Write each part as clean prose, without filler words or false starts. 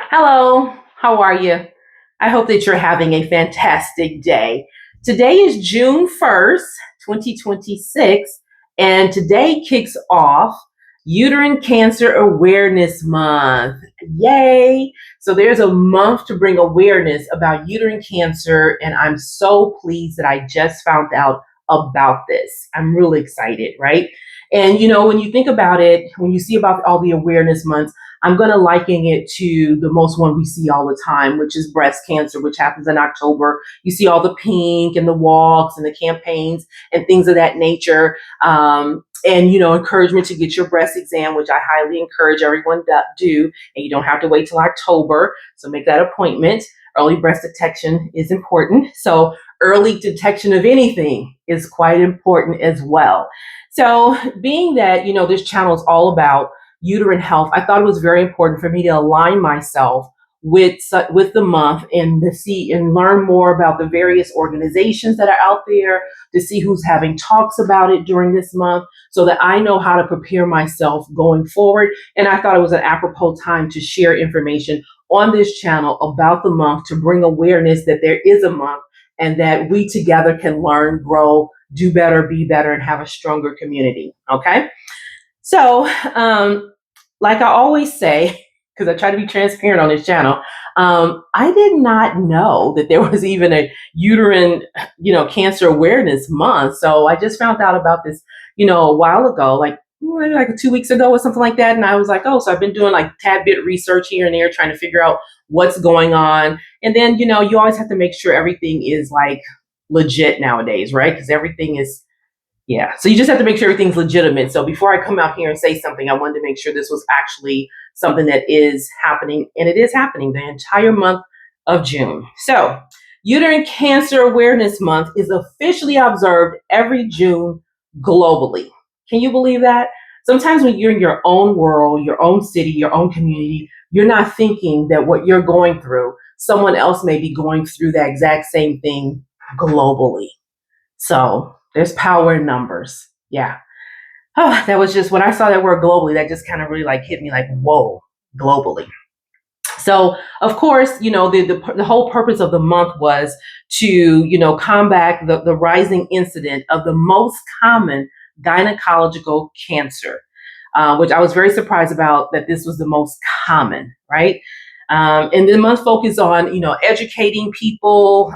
Hello, how are you? I hope that you're having a fantastic day. Today is June 1st, 2026, and today kicks off Uterine Cancer Awareness Month. Yay! So there's a month to bring awareness about uterine cancer, and I'm so pleased that I just found out about this. I'm really excited, right? And when you think about it, when you see about all the awareness months, I'm going to liken it to the most one we see all the time, which is breast cancer, which happens in October. You see all the pink and the walks and the campaigns and things of that nature. And encouragement to get your breast exam, which I highly encourage everyone to do. And you don't have to wait till October. So make that appointment. Early breast detection is important. So early detection of anything is quite important as well. So being that, this channel is all about uterine health, I thought it was very important for me to align myself with the month and to see and learn more about the various organizations that are out there, to see who's having talks about it during this month so that I know how to prepare myself going forward. And I thought it was an apropos time to share information on this channel about the month to bring awareness that there is a month and that we together can learn, grow, do better, be better, and have a stronger community. Okay. So, like I always say, because I try to be transparent on this channel, I did not know that there was even a uterine, cancer awareness month. So I just found out about this, a while ago, like maybe like 2 weeks ago or something like that. And I was like, oh, so I've been doing like tad bit research here and there, trying to figure out what's going on. And then, you always have to make sure everything is like legit nowadays, right? Because everything is yeah. So you just have to make sure everything's legitimate. So before I come out here and say something, I wanted to make sure this was actually something that is happening. And it is happening the entire month of June. So Uterine Cancer Awareness Month is officially observed every June globally. Can you believe that? Sometimes when you're in your own world, your own city, your own community, you're not thinking that what you're going through, someone else may be going through that exact same thing globally. So there's power in numbers. Yeah. Oh, that was just when I saw that word globally, that just kind of really like hit me like, whoa, globally. So, of course, the whole purpose of the month was to, combat the rising incident of the most common gynecological cancer, which I was very surprised about that this was the most common, right? And the month focused on, educating people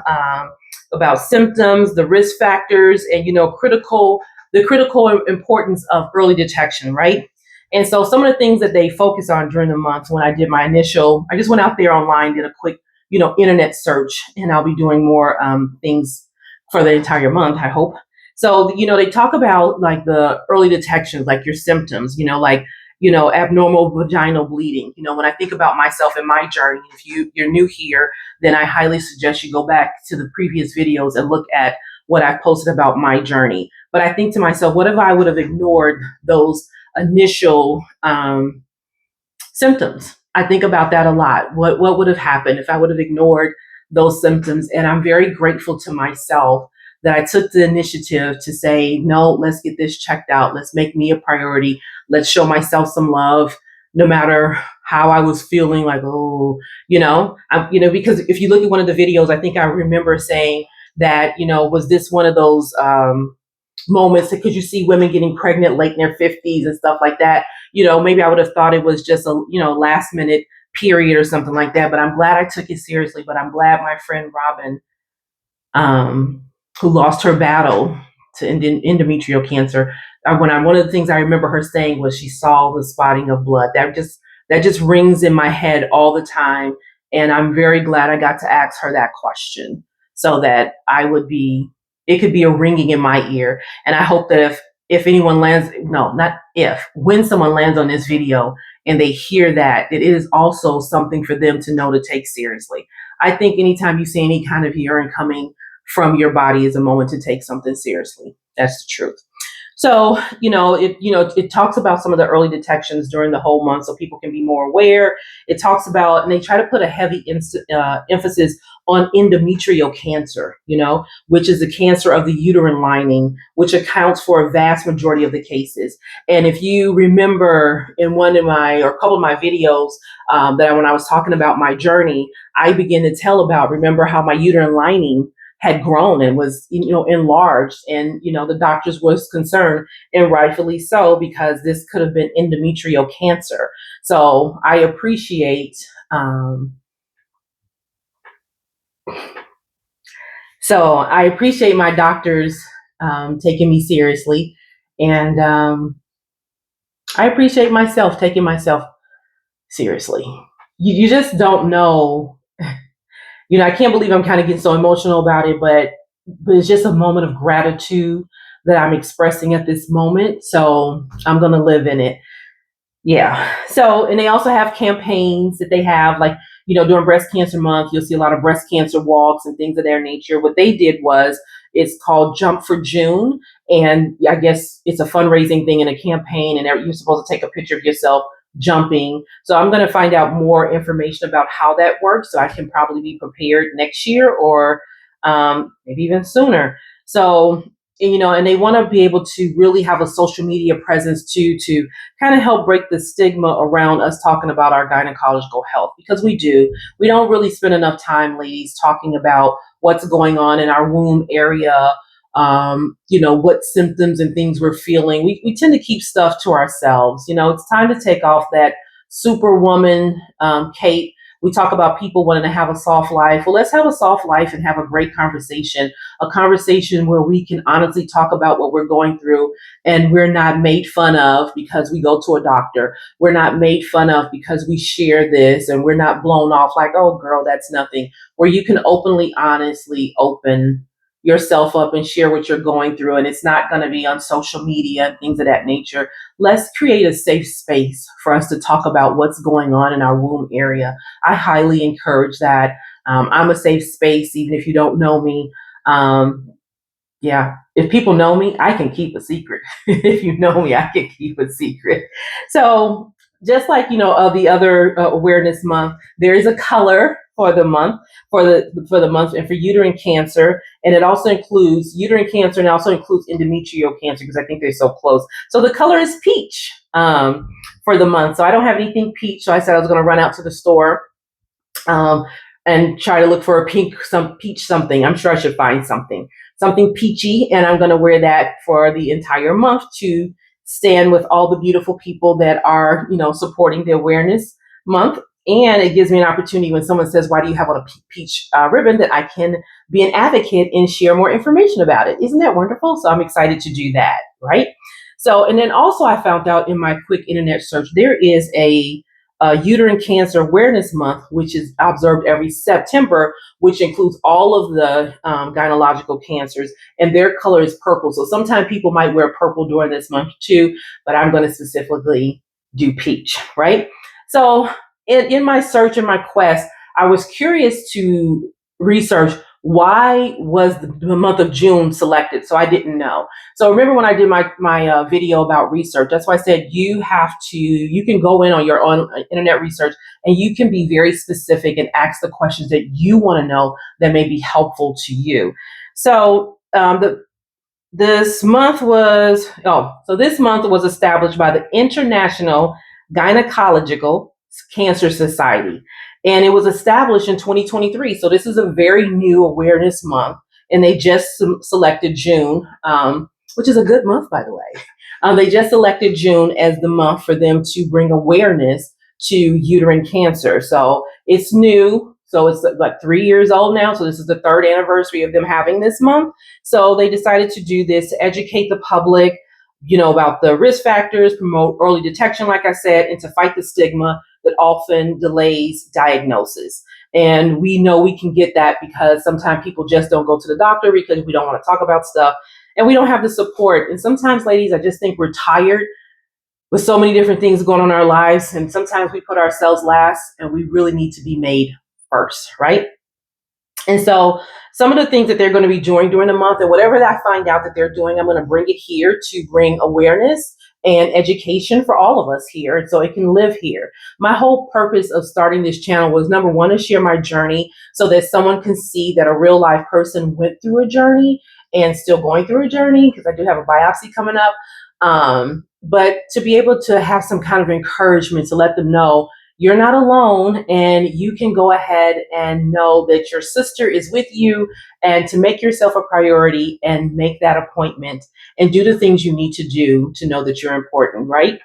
about symptoms, the risk factors, and, the critical importance of early detection, right? And so some of the things that they focus on during the month when I did my initial, I just went out there online, did a quick, internet search, and I'll be doing more things for the entire month, I hope. So, they talk about like the early detections, like your symptoms, like, abnormal vaginal bleeding. When I think about myself and my journey, if you're new here, then I highly suggest you go back to the previous videos and look at what I've posted about my journey. But I think to myself, what if I would have ignored those initial symptoms? I think about that a lot. What would have happened if I would have ignored those symptoms? And I'm very grateful to myself that I took the initiative to say, no, let's get this checked out. Let's make me a priority. Let's show myself some love, no matter how I was feeling like, oh, because if you look at one of the videos, I think I remember saying that, was this one of those moments because you see women getting pregnant late in their 50s and stuff like that. Maybe I would have thought it was just a, last minute period or something like that. But I'm glad I took it seriously. But I'm glad my friend Robin, who lost her battle to endometrial cancer, one of the things I remember her saying was she saw the spotting of blood. That just rings in my head all the time. And I'm very glad I got to ask her that question so that it could be a ringing in my ear. And I hope that if anyone lands, no, not if, when someone lands on this video and they hear that it is also something for them to know to take seriously. I think anytime you see any kind of urine coming from your body is a moment to take something seriously. That's the truth. So, it talks about some of the early detections during the whole month so people can be more aware. It talks about, and they try to put a heavy emphasis on endometrial cancer, which is the cancer of the uterine lining, which accounts for a vast majority of the cases. And if you remember in one of my, or a couple of my videos, that when I was talking about my journey, I began to tell about, remember how my uterine lining had grown and was enlarged, and the doctors was concerned, and rightfully so, because this could have been endometrial cancer. So I appreciate my doctors taking me seriously, and I appreciate myself taking myself seriously. You just don't know. I can't believe I'm kind of getting so emotional about it, but it's just a moment of gratitude that I'm expressing at this moment. So I'm going to live in it. Yeah. So, and they also have campaigns that they have, like, during Breast Cancer Month, you'll see a lot of breast cancer walks and things of their nature. What they did was, it's called Jump for June. And I guess it's a fundraising thing and a campaign, and you're supposed to take a picture of yourself jumping. So I'm going to find out more information about how that works so I can probably be prepared next year, or maybe even sooner. So, and they want to be able to really have a social media presence too, to kind of help break the stigma around us talking about our gynecological health, because we don't really spend enough time, ladies, talking about what's going on in our womb area, what symptoms and things we're feeling. We tend to keep stuff to ourselves. It's time to take off that superwoman cape. We talk about people wanting to have a soft life. Well, let's have a soft life and have a great conversation, a conversation where we can honestly talk about what we're going through, and we're not made fun of because we go to a doctor. We're not made fun of because we share this, and we're not blown off like, oh, girl, that's nothing. Where you can openly, honestly open yourself up and share what you're going through, and it's not going to be on social media and things of that nature. Let's create a safe space for us to talk about what's going on in our womb area. I highly encourage that. I'm a safe space, even if you don't know me. Yeah, if people know me, I can keep a secret. If you know me, I can keep a secret. So just like the other awareness month, there is a color for the month, for the month, and for uterine cancer, and it also includes uterine cancer, and it also includes endometrial cancer, because I think they're so close. So the color is peach for the month. So I don't have anything peach, so I said I was going to run out to the store um, and try to look for some peach something. I'm sure I should find something peachy, and I'm going to wear that for the entire month to stand with all the beautiful people that are, supporting the awareness month. And it gives me an opportunity when someone says, why do you have on a peach ribbon, that I can be an advocate and share more information about it. Isn't that wonderful? So I'm excited to do that, right? So, and then also I found out in my quick internet search, there is a Uterine Cancer Awareness Month, which is observed every September, which includes all of the gynecological cancers, and their color is purple. So sometimes people might wear purple during this month too, but I'm going to specifically do peach, right? So in my search and my quest, I was curious to research, why was the month of June selected? So I didn't know. So remember when I did my video about research, that's why I said you can go in on your own internet research, and you can be very specific and ask the questions that you want to know that may be helpful to you. So this month was established by the International Gynecological Cancer Society, and it was established in 2023. So this is a very new awareness month, and they just selected June, which is a good month, by the way. They just selected June as the month for them to bring awareness to uterine cancer. So it's new. So it's like 3 years old now. So this is the third anniversary of them having this month. So they decided to do this to educate the public, about the risk factors, promote early detection, like I said, and to fight the stigma that often delays diagnosis. And we know we can get that because sometimes people just don't go to the doctor because we don't want to talk about stuff, and we don't have the support. And sometimes, ladies, I just think we're tired with so many different things going on in our lives. And sometimes we put ourselves last, and we really need to be made first, right? And so some of the things that they're going to be doing during the month, and whatever that I find out that they're doing, I'm going to bring it here to bring awareness and education for all of us here, and so it can live here. My whole purpose of starting this channel was, number one, to share my journey so that someone can see that a real life person went through a journey and still going through a journey, because I do have a biopsy coming up. But to be able to have some kind of encouragement to let them know you're not alone, and you can go ahead and know that your sister is with you, and to make yourself a priority and make that appointment and do the things you need to do to know that you're important, right?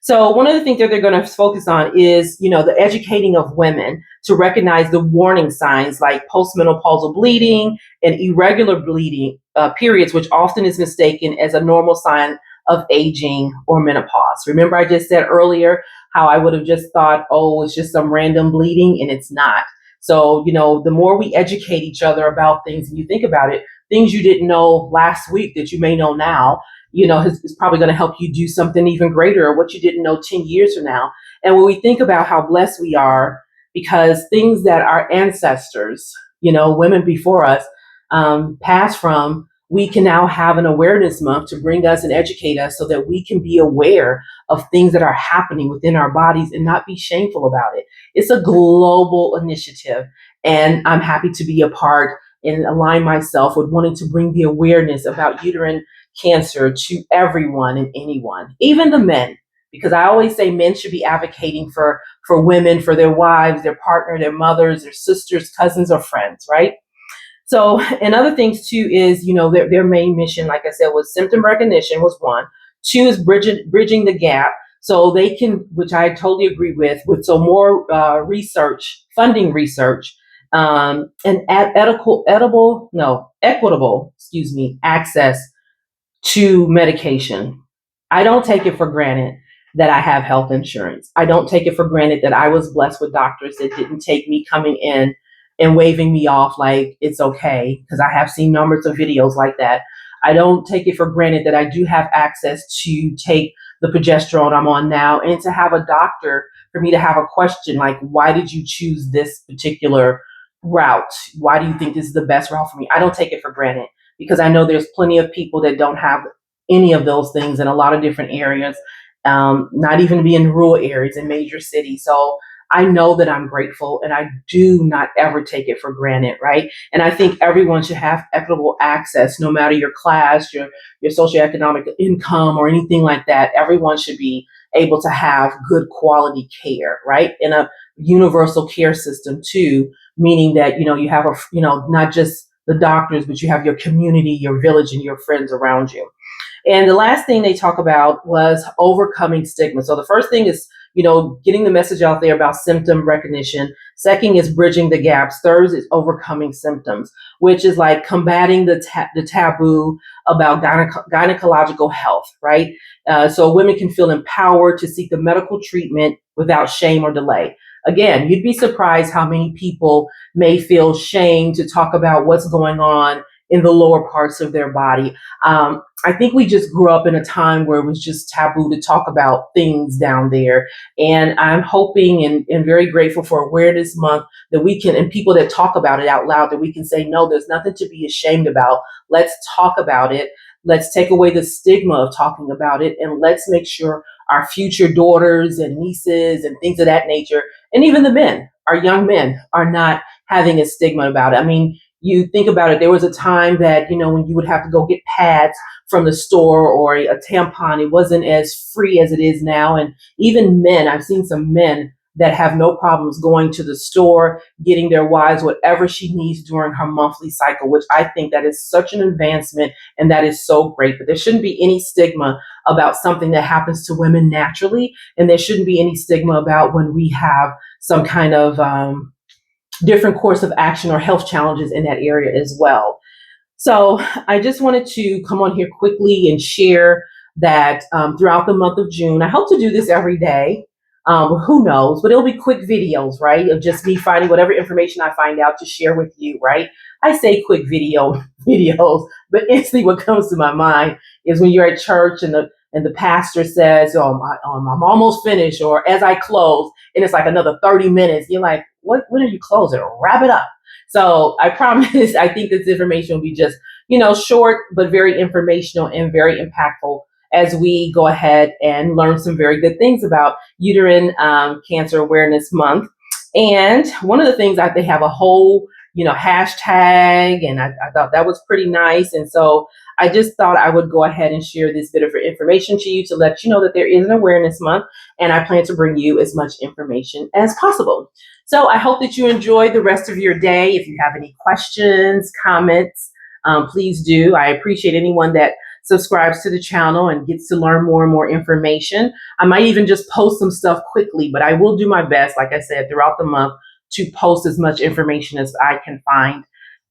So one of the things that they're going to focus on is, the educating of women to recognize the warning signs like post-menopausal bleeding and irregular bleeding periods, which often is mistaken as a normal sign of aging or menopause. Remember, I just said earlier how I would have just thought, oh, it's just some random bleeding, and it's not. So, the more we educate each other about things, and you think about it, things you didn't know last week that you may know now, is probably going to help you do something even greater, or what you didn't know 10 years from now. And when we think about how blessed we are, because things that our ancestors, women before us, passed from, we can now have an awareness month to bring us and educate us so that we can be aware of things that are happening within our bodies and not be shameful about it. It's a global initiative, and I'm happy to be a part and align myself with wanting to bring the awareness about uterine cancer to everyone and anyone, even the men, because I always say men should be advocating for women, for their wives, their partner, their mothers, their sisters, cousins, or friends, right? So, and other things too is, their main mission, like I said, was symptom recognition was one. Two is bridging the gap. So they can, which I totally agree with so more research, funding research, and equitable, access to medication. I don't take it for granted that I have health insurance. I don't take it for granted that I was blessed with doctors that didn't take me coming in and waving me off like it's okay, because I have seen numbers of videos like that. I don't take it for granted that I do have access to take the progesterone I'm on now, and to have a doctor for me to have a question like, why did you choose this particular route? Why do you think this is the best route for me? I don't take it for granted, because I know there's plenty of people that don't have any of those things in a lot of different areas, not even be in rural areas in major cities. So I know that I'm grateful, and I do not ever take it for granted, right? And I think everyone should have equitable access, no matter your class, your socioeconomic income, or anything like that. Everyone should be able to have good quality care, right? In a universal care system too, meaning that, you have not just the doctors, but you have your community, your village, and your friends around you. And the last thing they talk about was overcoming stigma. So the first thing is, getting the message out there about symptom recognition. Second is bridging the gaps. Third is overcoming symptoms, which is like combating the taboo about gynecological health, right? So women can feel empowered to seek the medical treatment without shame or delay. Again, you'd be surprised how many people may feel shame to talk about what's going on in the lower parts of their body. I think we just grew up in a time where it was just taboo to talk about things down there. And I'm hoping and very grateful for Awareness Month that we can, and people that talk about it out loud, that we can say, no, there's nothing to be ashamed about. Let's talk about it. Let's take away the stigma of talking about it. And let's make sure our future daughters and nieces and things of that nature, and even the men, our young men, are not having a stigma about it. I mean, you think about it, there was a time that, when you would have to go get pads from the store, or a tampon, it wasn't as free as it is now. And even men, I've seen some men that have no problems going to the store, getting their wives whatever she needs during her monthly cycle, which I think that is such an advancement, and that is so great. But there shouldn't be any stigma about something that happens to women naturally. And there shouldn't be any stigma about when we have some kind of different course of action or health challenges in that area as well. So I just wanted to come on here quickly and share that throughout the month of June, I hope to do this every day. Who knows, but it'll be quick videos, right? Of just me finding whatever information I find out to share with you, right? I say quick videos, but instantly what comes to my mind is when you're at church and the pastor says, I'm almost finished, or as I close, and it's like another 30 minutes. You're like, when are you closing? Wrap it up. So I promise, I think this information will be just, short, but very informational and very impactful as we go ahead and learn some very good things about Uterine Cancer Awareness Month. And one of the things that they have a whole, hashtag, and I thought that was pretty nice. And so I just thought I would go ahead and share this bit of information to you to let you know that there is an awareness month, and I plan to bring you as much information as possible. So I hope that you enjoy the rest of your day. If you have any questions, comments, please do. I appreciate anyone that subscribes to the channel and gets to learn more and more information. I might even just post some stuff quickly, but I will do my best, like I said, throughout the month to post as much information as I can find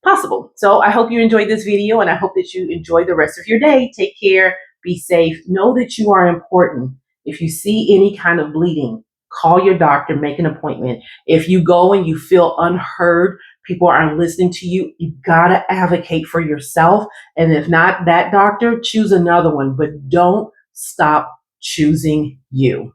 possible. So I hope you enjoyed this video, and I hope that you enjoy the rest of your day. Take care, be safe, know that you are important. If you see any kind of bleeding, call your doctor, make an appointment. If you go and you feel unheard, people aren't listening to you, you gotta advocate for yourself. And if not that doctor, choose another one, but don't stop choosing you.